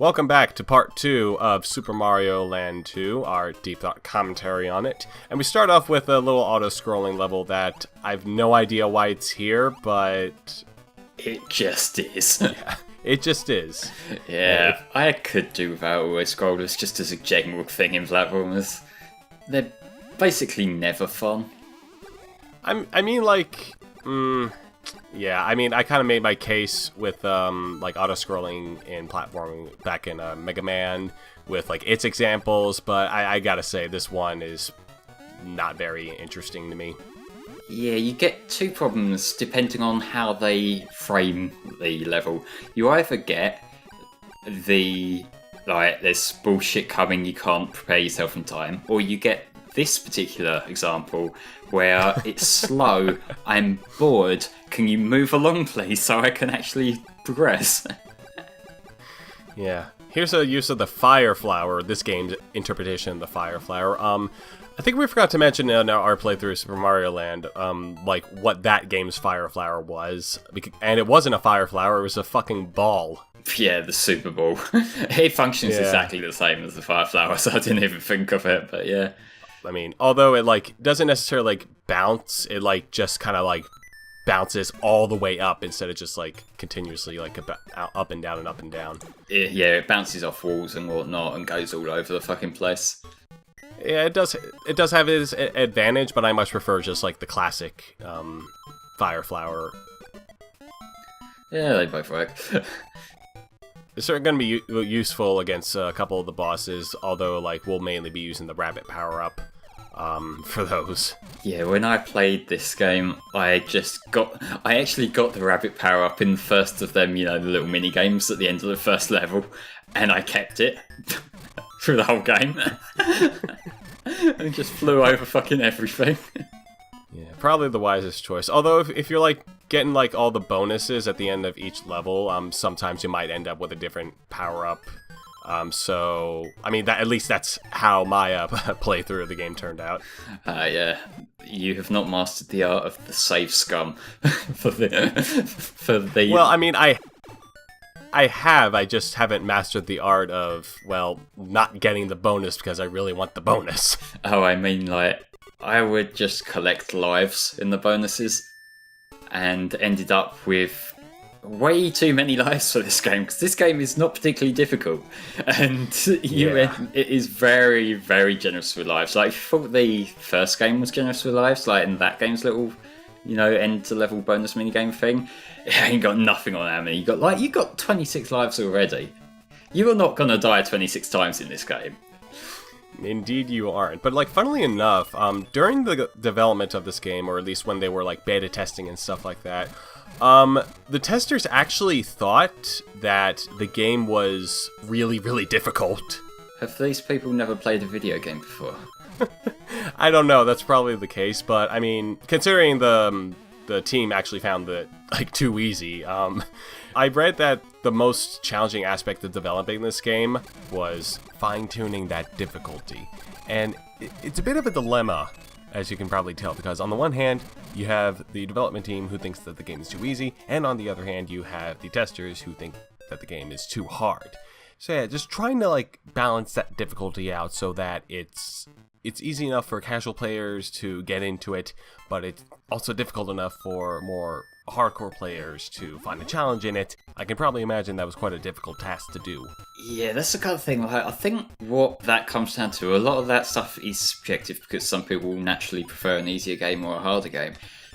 Welcome back to part 2 of Super Mario Land 2, our deep thought commentary on it. And we start off with a little auto-scrolling level that I've no idea why it's here, but... it just is. Yeah, it just is. Yeah, I could do without auto-scrollers just as a general thing in platformers. They're basically never fun. Yeah, I mean, I kind of made my case with, like, auto-scrolling in platforming back in Mega Man with, like, its examples, but I gotta say, this one is not very interesting to me. Yeah, you get two problems depending on how they frame the level. You either get there's bullshit coming, you can't prepare yourself in time, or you get this particular example where it's slow, I'm bored, can you move along please so I can actually progress? Yeah. Here's a use of the Fire Flower, this game's interpretation of the Fire Flower. I think we forgot to mention in our playthrough of Super Mario Land, like, what that game's Fire Flower was. And it wasn't a Fire Flower, it was a fucking ball. Yeah, the Super Ball. It functions exactly the same as the Fire Flower, so I didn't even think of it, but yeah. I mean, although it, like, doesn't necessarily, like, bounce, it, like, just kind of, like, bounces all the way up instead of just, like, continuously, like, up and down and up and down. Yeah, it bounces off walls and whatnot and goes all over the fucking place. Yeah, it does have its advantage, but I much prefer just, like, the classic Fire Flower. Yeah, they both work. It's certainly going to be useful against a couple of the bosses, although, like, we'll mainly be using the rabbit power-up for those. Yeah, when I played this game, I actually got the rabbit power-up in the first of them, you know, the little mini-games at the end of the first level, and I kept it through the whole game. And just flew over fucking everything. Yeah, probably the wisest choice. Although, if you're, like, getting, like, all the bonuses at the end of each level, sometimes you might end up with a different power-up. So, I mean, at least that's how my playthrough of the game turned out. Yeah. You have not mastered the art of the save scum. for the... Well, I mean, I have, I just haven't mastered the art of, well, not getting the bonus because I really want the bonus. Oh, I mean, like, I would just collect lives in the bonuses and ended up with way too many lives for this game, because this game is not particularly difficult, and it is very, very generous with lives. Like, I thought the first game was generous with lives, like in that game's little, you know, end to level bonus minigame thing. It ain't got nothing on how many. You got 26 lives already. You are not gonna die 26 times in this game. Indeed you aren't. But, like, funnily enough, during the development of this game, or at least when they were, like, beta testing and stuff like that, the testers actually thought that the game was really, really difficult. Have these people never played a video game before? I don't know, that's probably the case, but, I mean, considering the team actually found it, like, too easy, I read that the most challenging aspect of developing this game was fine-tuning that difficulty. And it's a bit of a dilemma, as you can probably tell, because on the one hand, you have the development team who thinks that the game is too easy, and on the other hand, you have the testers who think that the game is too hard. So yeah, just trying to, like, balance that difficulty out so that it's easy enough for casual players to get into it, but it's also difficult enough for more hardcore players to find a challenge in it. I can probably imagine that was quite a difficult task to do. Yeah, that's the kind of thing. Like, I think what that comes down to, a lot of that stuff is subjective, because some people naturally prefer an easier game or a harder game.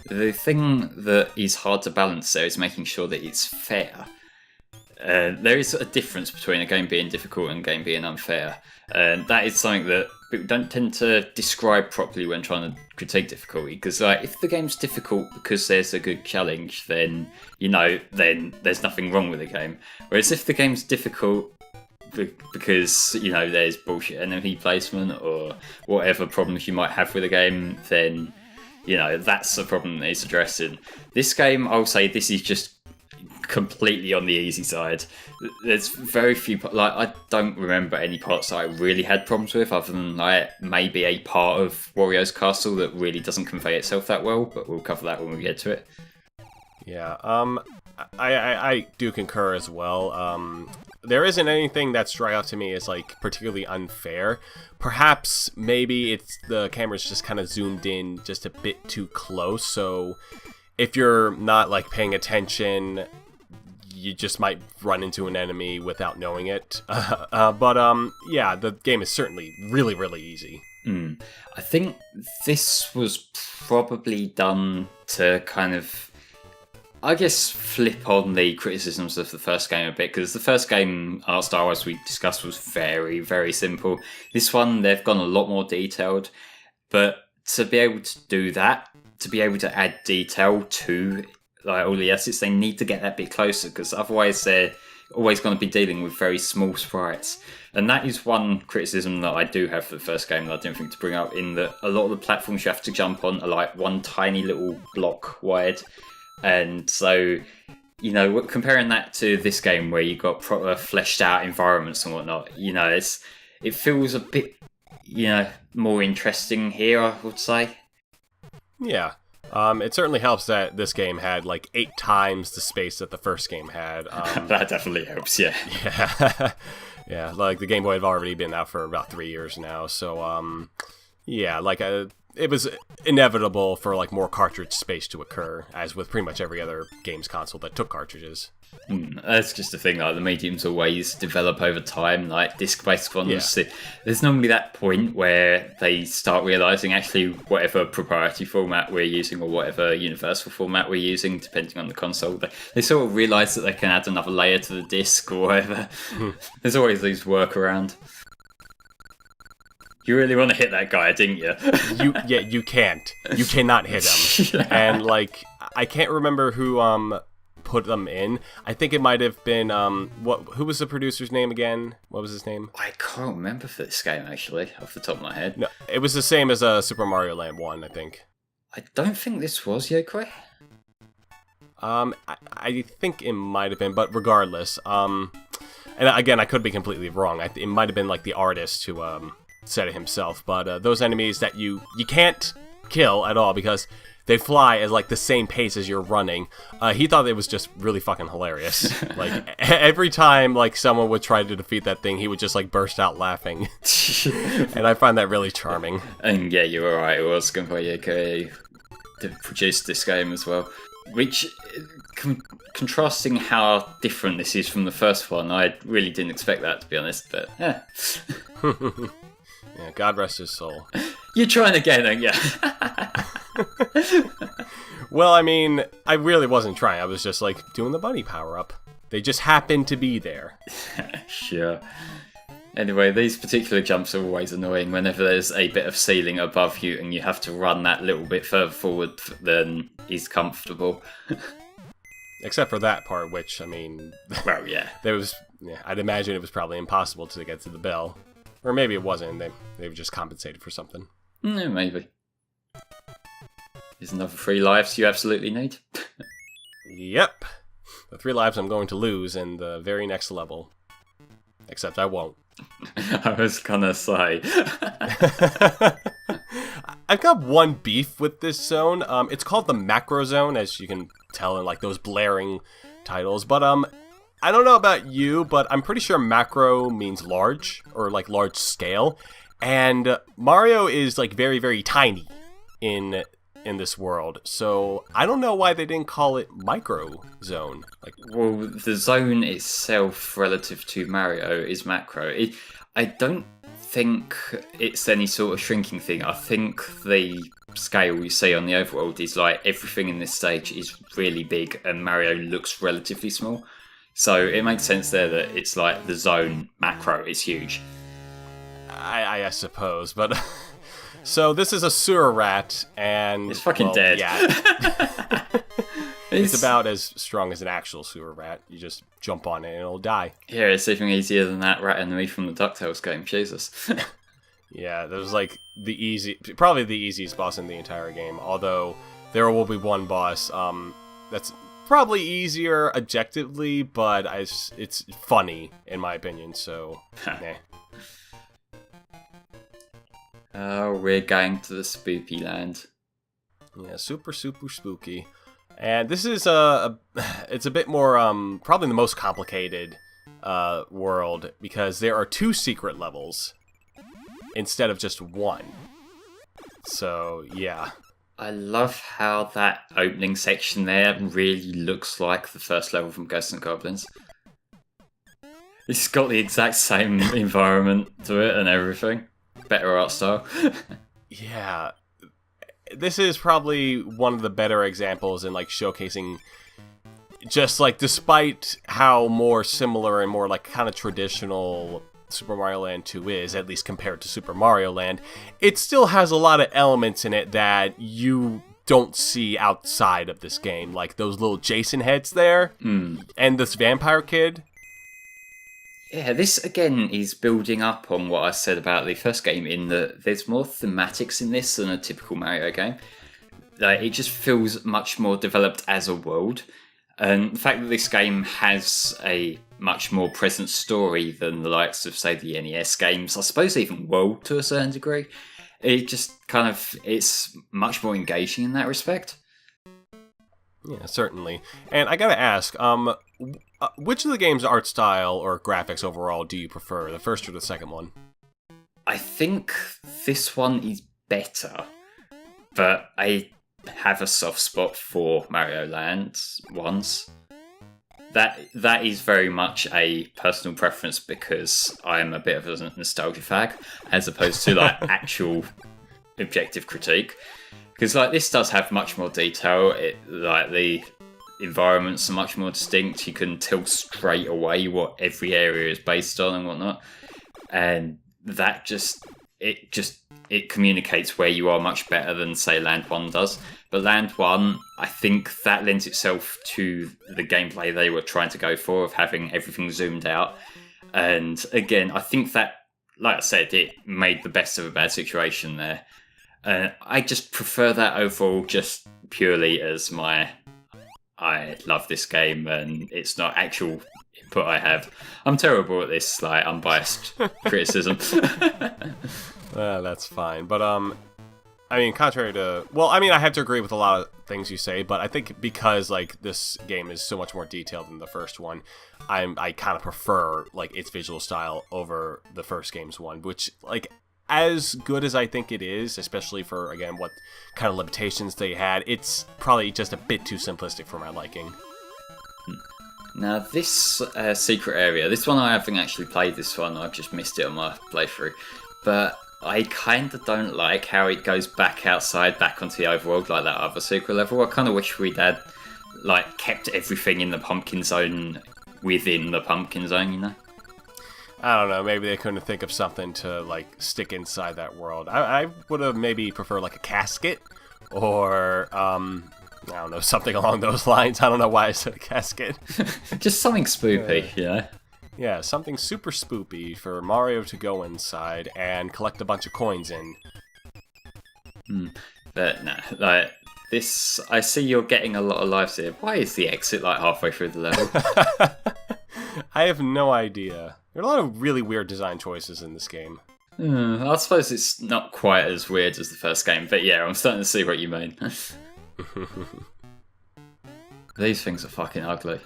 The thing that is hard to balance there is making sure that it's fair. There is a difference between a game being difficult and a game being unfair. And that is something that people don't tend to describe properly when trying to critique difficulty. Because, like, if the game's difficult because there's a good challenge, then, you know, then there's nothing wrong with the game. Whereas if the game's difficult because, you know, there's bullshit enemy placement or whatever problems you might have with the game, then, you know, that's the problem that is addressing. This game, I'll say, this is just completely on the easy side. There's very few, like, I don't remember any parts that I really had problems with, other than, like, maybe a part of Wario's castle that really doesn't convey itself that well, but we'll cover that when we get to it. Yeah, I do concur as well. there isn't anything that struck out to me as like particularly unfair. Perhaps maybe it's the camera's just kind of zoomed in just a bit too close, so if you're not like paying attention, you just might run into an enemy without knowing it. But yeah, the game is certainly really, really easy. I think this was probably done to kind of, I guess, flip on the criticisms of the first game a bit, because the first game, art style, as we discussed, was very, very simple. This one, they've gone a lot more detailed, but to be able to do that, to be able to add detail to like all the assets, they need to get that bit closer, because otherwise they're always going to be dealing with very small sprites. And that is one criticism that I do have for the first game that I didn't think to bring up, in that a lot of the platforms you have to jump on are like one tiny little block wide. And so, you know, comparing that to this game where you've got proper fleshed out environments and whatnot, you know, it feels a bit, you know, more interesting here, I would say. Yeah. It certainly helps that this game had like 8 times the space that the first game had. That definitely helps, yeah. Yeah. Yeah, like the Game Boy had already been out for about 3 years now, so yeah, like it was inevitable for like more cartridge space to occur, as with pretty much every other games console that took cartridges. That's just the thing, like the mediums always develop over time, like disc-based ones. Yeah. There's normally that point where they start realising actually whatever proprietary format we're using or whatever universal format we're using, depending on the console, they sort of realise that they can add another layer to the disc or whatever. There's always these workaround. You really want to hit that guy, didn't you? You can't. You cannot hit him. Yeah. And like, I can't remember who put them in. I think it might have been who was the producer's name again? What was his name? I can't remember for this game actually, off the top of my head. No, it was the same as Super Mario Land 1, I think. I don't think this was Yokoi. I think it might have been, but regardless, and again, I could be completely wrong. It might have been like the artist who said it himself, but those enemies that you can't kill at all because they fly at like the same pace as you're running. He thought it was just really fucking hilarious. Like every time like someone would try to defeat that thing, he would just like burst out laughing, and I find that really charming. And yeah, you were right. It was Gunpei Yokoi that produced this game as well. Which, contrasting how different this is from the first one, I really didn't expect that, to be honest. But yeah. Yeah, God rest his soul. You're trying again, aren't you? Well, I mean, I really wasn't trying. I was just, like, doing the bunny power-up. They just happened to be there. Sure. Anyway, these particular jumps are always annoying whenever there's a bit of ceiling above you and you have to run that little bit further forward than is comfortable. Except for that part, which, I mean... Well, yeah. I'd imagine it was probably impossible to get to the bell. Or maybe it wasn't. They were just compensated for something. Yeah, maybe. There's another 3 lives you absolutely need. Yep. The 3 lives I'm going to lose in the very next level. Except I won't. I was gonna say. I've got one beef with this zone. It's called the macro zone, as you can tell in like those blaring titles. But I don't know about you, but I'm pretty sure macro means large, or like large scale. And Mario is like very, very tiny in this world. So I don't know why they didn't call it micro zone. Like, well, the zone itself relative to Mario is macro. I don't think it's any sort of shrinking thing. I think the scale you see on the overworld is like everything in this stage is really big and Mario looks relatively small. So it makes sense there that it's like the zone macro is huge. I suppose, but... So this is a sewer rat, and... It's fucking dead. Yeah. It's about as strong as an actual sewer rat. You just jump on it and it'll die. Yeah, it's even easier than that rat enemy from the DuckTales game, Jesus. Yeah, that was like probably the easiest boss in the entire game, although there will be one boss that's probably easier objectively, but it's funny, in my opinion, so... nah. Oh, we're going to the spooky land. Yeah, super, super spooky. And this is it's a bit more, probably the most complicated world because there are 2 secret levels instead of just 1. So, yeah. I love how that opening section there really looks like the first level from Ghosts and Goblins. It's got the exact same environment to it and everything. Better art style. Yeah. This is probably one of the better examples in, like, showcasing just, like, despite how more similar and more, like, kind of traditional Super Mario Land 2 is, at least compared to Super Mario Land, it still has a lot of elements in it that you don't see outside of this game. Like those little Jason heads there, and this vampire kid. Yeah, this again is building up on what I said about the first game in that there's more thematics in this than a typical Mario game. Like, it just feels much more developed as a world. And the fact that this game has a much more present story than the likes of, say, the NES games, I suppose even World to a certain degree, it just kind of, it's much more engaging in that respect. Yeah, certainly. And I gotta ask, which of the game's art style or graphics overall do you prefer, the first or the second one? I think this one is better, but I have a soft spot for Mario Land ones. That is very much a personal preference because I'm a bit of a nostalgia fag, as opposed to like actual objective critique. Because like this does have much more detail. Like the environments are much more distinct. You can tell straight away what every area is based on and whatnot, and that it communicates where you are much better than, say, Land 1 does. But Land 1, I think that lends itself to the gameplay they were trying to go for, of having everything zoomed out. And again, I think that, like I said, it made the best of a bad situation there. I just prefer that overall, just purely as I love this game, and it's not actual input I have. I'm terrible at this, like, unbiased criticism. That's fine. But, I mean, contrary to... Well, I mean, I have to agree with a lot of things you say, but I think because, like, this game is so much more detailed than the first one, I kind of prefer, like, its visual style over the first game's one, which, like, as good as I think it is, especially for, again, what kind of limitations they had, it's probably just a bit too simplistic for my liking. Now, this secret area, this one I haven't actually played this one, I've just missed it on my playthrough, but I kind of don't like how it goes back outside, back onto the overworld like that other secret level. I kind of wish we'd had, like, kept everything in the pumpkin zone within the pumpkin zone, you know? I don't know, maybe they couldn't think of something to, like, stick inside that world. I would have maybe preferred, like, a casket, or, I don't know, something along those lines. I don't know why I said a casket. Just something spoopy, you know? Yeah, something super spoopy for Mario to go inside and collect a bunch of coins in. But, nah, like, this, I see you're getting a lot of lives here. Why is the exit, like, halfway through the level? I have no idea. There are a lot of really weird design choices in this game. I suppose it's not quite as weird as the first game, but yeah, I'm starting to see what you mean. These things are fucking ugly.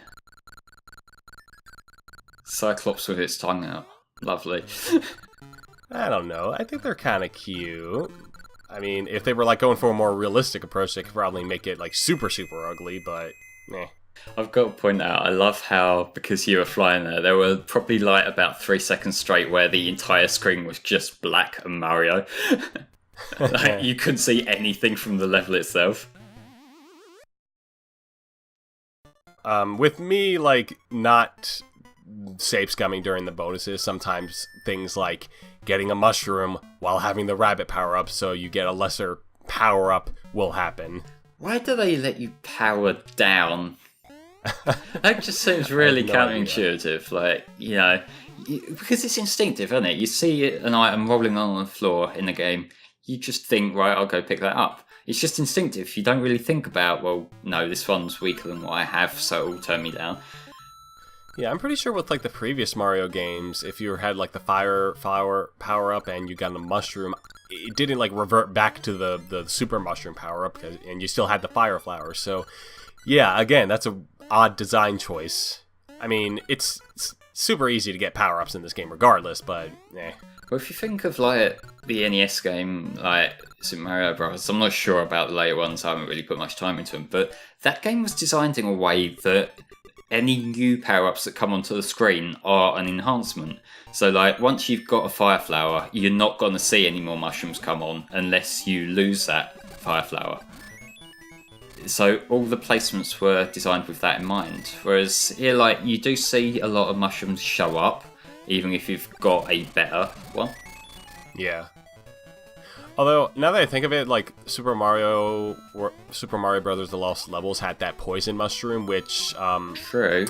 Cyclops with its tongue out. Lovely. I don't know. I think they're kind of cute. I mean, if they were like going for a more realistic approach, they could probably make it like super, super ugly, but meh. I've got to point out, I love how, because you were flying there were probably like about 3 seconds straight where the entire screen was just black and Mario. Like, you couldn't see anything from the level itself. With me, like, not save scumming during the bonuses, sometimes things like getting a mushroom while having the rabbit power up so you get a lesser power up will happen. Why do they let you power down? That just seems really counterintuitive. Like, you know, because it's instinctive, isn't it? You see an item rolling on the floor in the game, you just think, right, I'll go pick that up. It's just instinctive. You don't really think about, well, no, this one's weaker than what I have, so it will turn me down. Yeah, I'm pretty sure with like the previous Mario games, if you had like the fire flower power up and you got a mushroom, it didn't like revert back to the super mushroom power up, and you still had the fire flower. So yeah, again, that's a odd design choice. I mean, it's super easy to get power-ups in this game regardless, but eh. Well, if you think of like the NES game, like Super Mario Bros., I'm not sure about the later ones. I haven't really put much time into them, but that game was designed in a way that any new power-ups that come onto the screen are an enhancement. So, like, once you've got a fire flower, you're not going to see any more mushrooms come on unless you lose that fire flower. So all the placements were designed with that in mind. Whereas here, like, you do see a lot of mushrooms show up, even if you've got a better one. Yeah. Although, now that I think of it, like, Super Mario Brothers: The Lost Levels had that poison mushroom, which, True.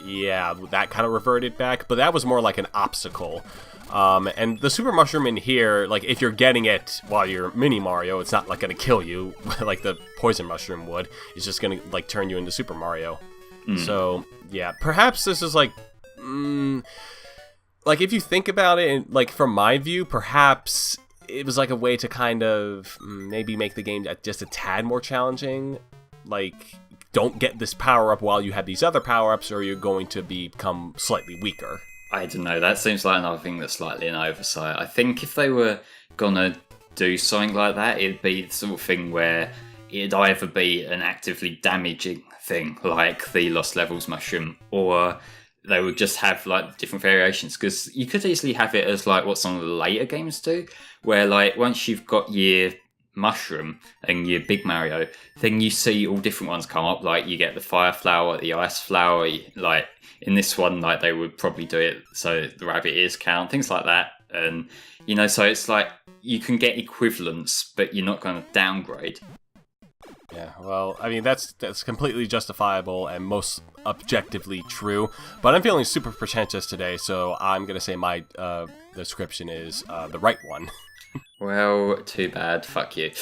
yeah, that kind of reverted back, but that was more like an obstacle. And the super mushroom in here, like, if you're getting it while you're Mini Mario, it's not, like, gonna kill you like the poison mushroom would. It's just gonna, like, turn you into Super Mario. So, yeah, perhaps this is, like, like, if you think about it, and, like, from my view, perhaps it was, like, a way to kind of maybe make the game just a tad more challenging. Like, don't get this power-up while you have these other power-ups, or you're going to become slightly weaker. I don't know, that seems like another thing that's slightly an oversight. I think if they were gonna do something like that, it'd be the sort of thing where it'd either be an actively damaging thing, like the Lost Levels mushroom, or they would just have, like, different variations. Because you could easily have it as, like, what some of the later games do, where, like, once you've got your mushroom and your Big Mario, then you see all different ones come up. Like, you get the fire flower, the ice flower, like, in this one, like, they would probably do it so the rabbit ears count, things like that. And, you know, so it's like you can get equivalents, but you're not going to downgrade. Yeah, well, I mean, that's completely justifiable and most objectively true, but I'm feeling super pretentious today, so I'm going to say my description is the right one. Well, too bad. Fuck you.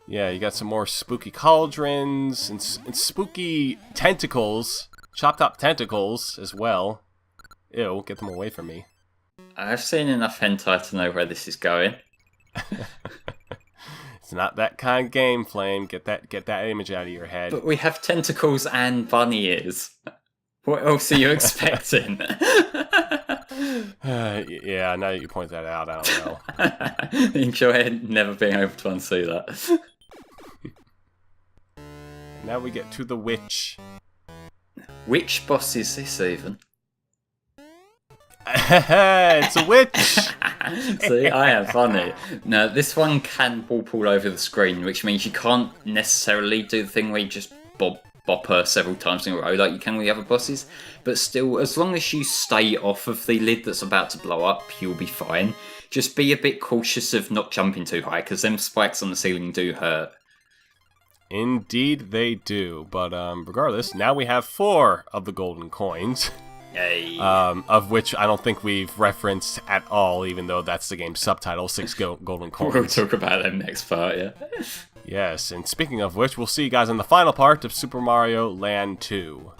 Yeah, you got some more spooky cauldrons and spooky tentacles, chopped up tentacles as well. Ew, get them away from me. I've seen enough hentai to know where this is going. It's not that kind of game, Flame. Get that image out of your head. But we have tentacles and bunny ears. What else are you expecting? Yeah, now that you point that out, I don't know. Enjoy never being able to unsee that. Now we get to the witch. Which boss is this even? It's a witch! See, I am funny. Now, this one can warp all over the screen, which means you can't necessarily do the thing where you just bop her several times in a row like you can with the other bosses. But still, as long as you stay off of the lid that's about to blow up, you'll be fine. Just be a bit cautious of not jumping too high, because them spikes on the ceiling do hurt. Indeed they do, but regardless, now we have 4 of the golden coins. Yay. Of which I don't think we've referenced at all, even though that's the game's subtitle, 6 golden coins. We'll talk about them next part, yeah. Yes, and speaking of which, we'll see you guys in the final part of Super Mario Land 2.